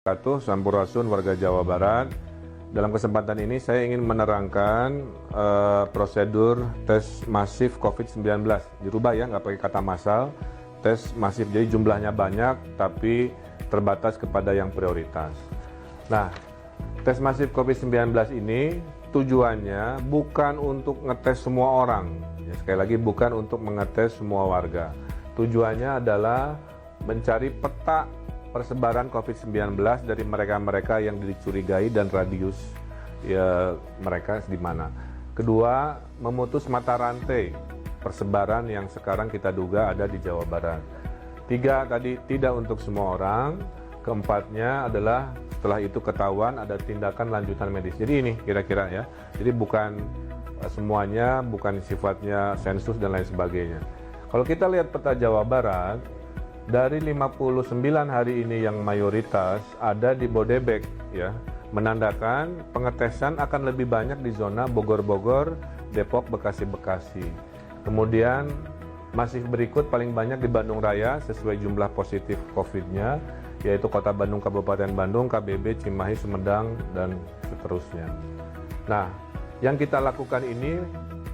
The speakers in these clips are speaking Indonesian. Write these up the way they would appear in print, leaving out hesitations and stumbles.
Sampurasun warga Jawa Barat. Dalam kesempatan ini saya ingin menerangkan prosedur tes masif COVID-19. Dirubah ya, nggak pakai kata massal, tes masif. Jadi jumlahnya banyak tapi terbatas kepada yang prioritas. Nah, tes masif COVID-19 ini tujuannya bukan untuk ngetes semua orang. Ya, sekali lagi bukan untuk mengetes semua warga. Tujuannya adalah mencari peta persebaran COVID-19 dari mereka-mereka yang dicurigai dan radius ya mereka di mana. Kedua, memutus mata rantai persebaran yang sekarang kita duga ada di Jawa Barat. Tiga, tadi tidak untuk semua orang. Keempatnya adalah setelah itu ketahuan ada tindakan lanjutan medis. Jadi ini kira-kira ya. Jadi bukan semuanya, bukan sifatnya sensus dan lain sebagainya. Kalau kita lihat peta Jawa Barat, dari 59 hari ini yang mayoritas ada di Bodebek ya, menandakan pengetesan akan lebih banyak di zona Bogor-Bogor, Depok, Bekasi-Bekasi. Kemudian masih berikut paling banyak di Bandung Raya sesuai jumlah positif COVID-nya, yaitu Kota Bandung, Kabupaten Bandung, KBB, Cimahi, Sumedang, dan seterusnya. Nah, yang kita lakukan ini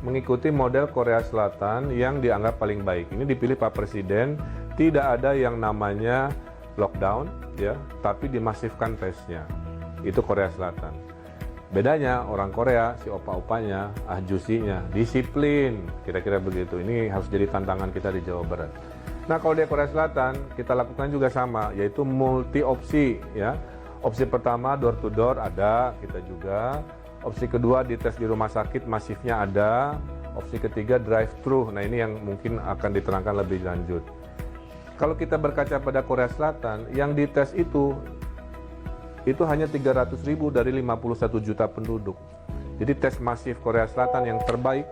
mengikuti model Korea Selatan yang dianggap paling baik. Ini dipilih Pak Presiden. Tidak ada yang namanya lockdown, ya, tapi dimasifkan tesnya. Itu Korea Selatan. Bedanya orang Korea, si opa-opanya, ahjusinya, disiplin, kira-kira begitu. Ini harus jadi tantangan kita di Jawa Barat. Nah, kalau di Korea Selatan, kita lakukan juga sama, yaitu multi opsi, ya. Opsi pertama door to door ada, kita juga. Opsi kedua dites di rumah sakit masifnya ada. Opsi ketiga drive thru. Nah, ini yang mungkin akan diterangkan lebih lanjut. Kalau kita berkaca pada Korea Selatan, yang dites itu hanya 300.000 dari 51 juta penduduk. Jadi tes masif Korea Selatan yang terbaik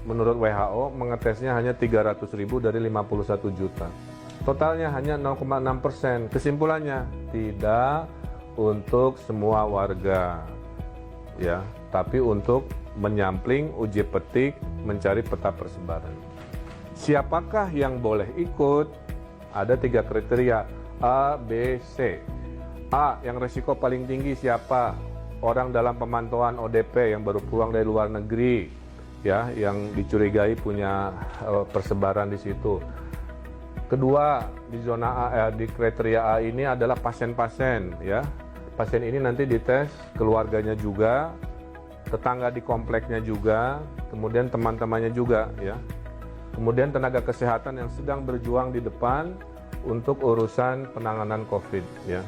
menurut WHO mengetesnya hanya 300.000 dari 51 juta. Totalnya hanya 0,6%. Kesimpulannya, tidak untuk semua warga, ya, tapi untuk menyampling, uji petik, mencari peta persebaran. Siapakah yang boleh ikut? Ada 3 kriteria, A, B, C. A, yang resiko paling tinggi siapa? Orang dalam pemantauan ODP yang baru pulang dari luar negeri, ya, yang dicurigai punya persebaran di situ. Kedua, di zona A, di kriteria A ini adalah pasien-pasien, ya. Pasien ini nanti dites keluarganya juga, tetangga di kompleknya juga, kemudian teman-temannya juga, ya. Kemudian tenaga kesehatan yang sedang berjuang di depan untuk urusan penanganan COVID, ya.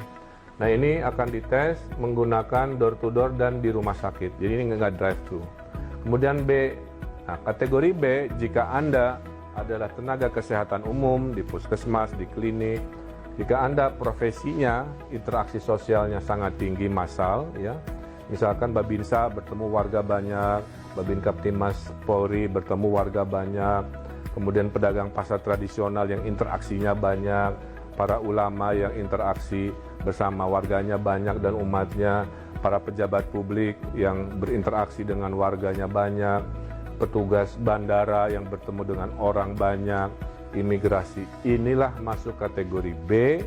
Nah, ini akan dites menggunakan door to door dan di rumah sakit. Jadi ini nggak drive thru. Kemudian B, nah kategori B, jika Anda adalah tenaga kesehatan umum di puskesmas, di klinik, jika Anda profesinya interaksi sosialnya sangat tinggi massal, ya. Misalkan Babinsa bertemu warga banyak, Babin Kaptimas Polri bertemu warga banyak, kemudian pedagang pasar tradisional yang interaksinya banyak, para ulama yang interaksi bersama warganya banyak dan umatnya, para pejabat publik yang berinteraksi dengan warganya banyak, petugas bandara yang bertemu dengan orang banyak, imigrasi. Inilah masuk kategori B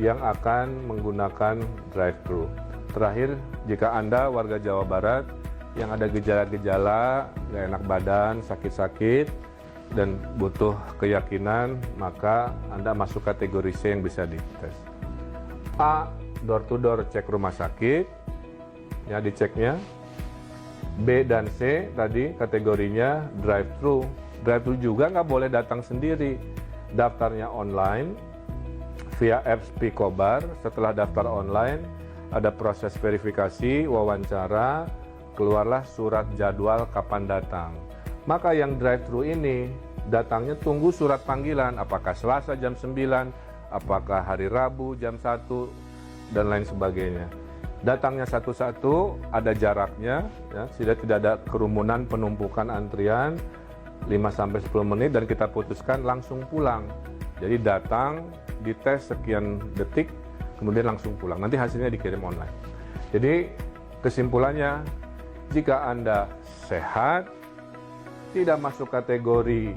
yang akan menggunakan drive-thru. Terakhir, jika Anda warga Jawa Barat yang ada gejala-gejala, nggak enak badan, sakit-sakit, dan butuh keyakinan, maka Anda masuk kategori C yang bisa dites. A, door to door, cek rumah sakit, ya diceknya. B dan C tadi kategorinya drive thru. Drive thru juga nggak boleh datang sendiri. Daftarnya online via apps Picobar. Setelah daftar online, ada proses verifikasi, wawancara, keluarlah surat jadwal kapan datang. Maka yang drive-thru ini datangnya tunggu surat panggilan, apakah Selasa jam 9, apakah hari Rabu jam 1, dan lain sebagainya. Datangnya satu-satu, ada jaraknya, ya, sehingga tidak ada kerumunan penumpukan antrian 5-10 menit dan kita putuskan langsung pulang. Jadi datang, dites sekian detik, kemudian langsung pulang. Nanti hasilnya dikirim online. Jadi kesimpulannya, jika Anda sehat, tidak masuk kategori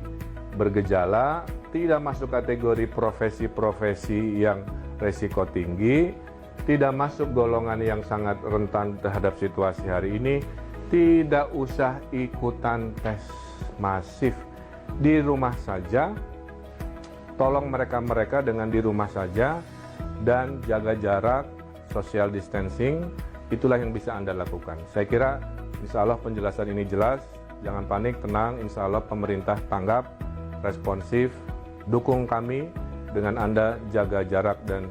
bergejala, tidak masuk kategori profesi-profesi yang resiko tinggi, tidak masuk golongan yang sangat rentan terhadap situasi hari ini, tidak usah ikutan tes masif. Di rumah saja, tolong mereka dengan di rumah saja, dan jaga jarak, social distancing, itulah yang bisa Anda lakukan. Saya kira insya Allah penjelasan ini jelas, jangan panik, tenang, insya Allah pemerintah tanggap, responsif, dukung kami dengan Anda jaga jarak dan